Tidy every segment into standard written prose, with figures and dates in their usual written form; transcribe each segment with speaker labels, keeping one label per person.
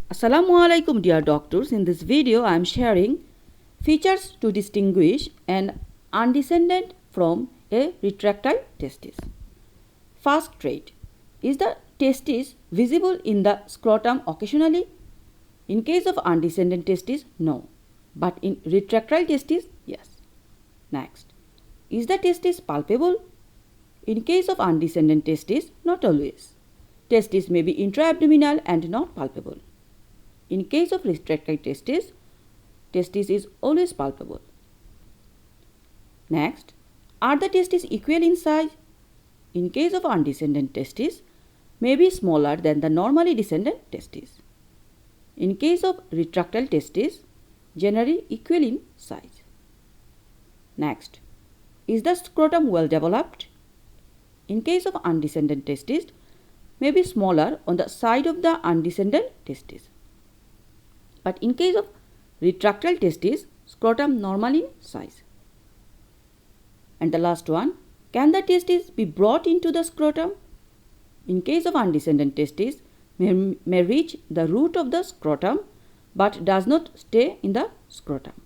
Speaker 1: Assalamualaikum dear doctors. In this video I am sharing features to distinguish an undescended from a retractile testis. First trait. Is the testis visible in the scrotum occasionally? In case of undescended testis, no. But in retractile testis, yes. Next. Is the testis palpable? In case of undescended testis, not always. Testis may be intra-abdominal and not palpable. In case of retractile testis, testis is always palpable. Next, are the testes equal in size? In case of undescended testis, may be smaller than the normally descended testis. In case of retractile testis, generally equal in size. Next, is the scrotum well developed? In case of undescended testis, may be smaller on the side of the undescended testis. But in case of retractile testis, scrotum normal in size. And the last one, can the testis be brought into the scrotum? In case of undescended testis, may reach the root of the scrotum but does not stay in the scrotum.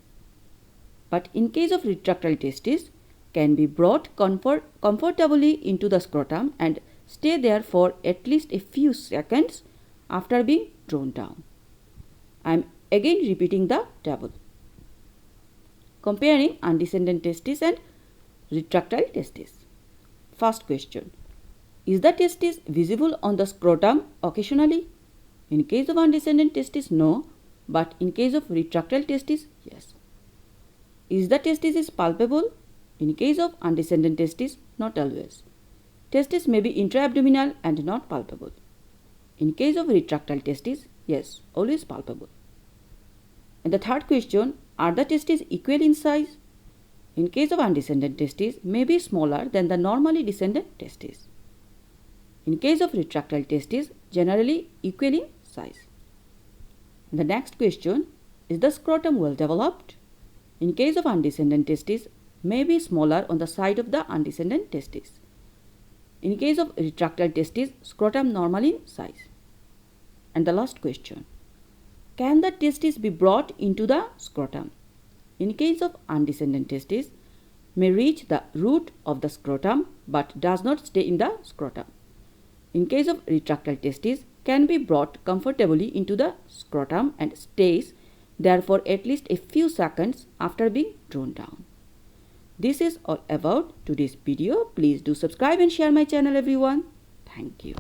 Speaker 1: But in case of retractile testis, can be brought comfortably into the scrotum and stay there for at least a few seconds after being drawn down. I am again repeating the table. Comparing undescended testis and retractile testis. First question. Is the testis visible on the scrotum occasionally? In case of undescended testis, no. But in case of retractile testis, yes. Is the testis palpable? In case of undescended testis, not always. Testis may be intra-abdominal and not palpable. In case of retractile testis, yes, always palpable. And the third question, are the testes equal in size? In case of undescended testis, may be smaller than the normally descended testis. In case of retractile testis, generally equal in size. And the next question, is the scrotum well developed? In case of undescended testis, may be smaller on the side of the undescended testis. In case of retractile testis, scrotum normal in size. And the last question, can the testis be brought into the scrotum? In case of undescended testis, may reach the root of the scrotum but does not stay in the scrotum. In case of retractile testis, can be brought comfortably into the scrotum and stays there for at least a few seconds after being drawn down. This is all about today's video. Please do subscribe and share my channel, everyone. Thank you.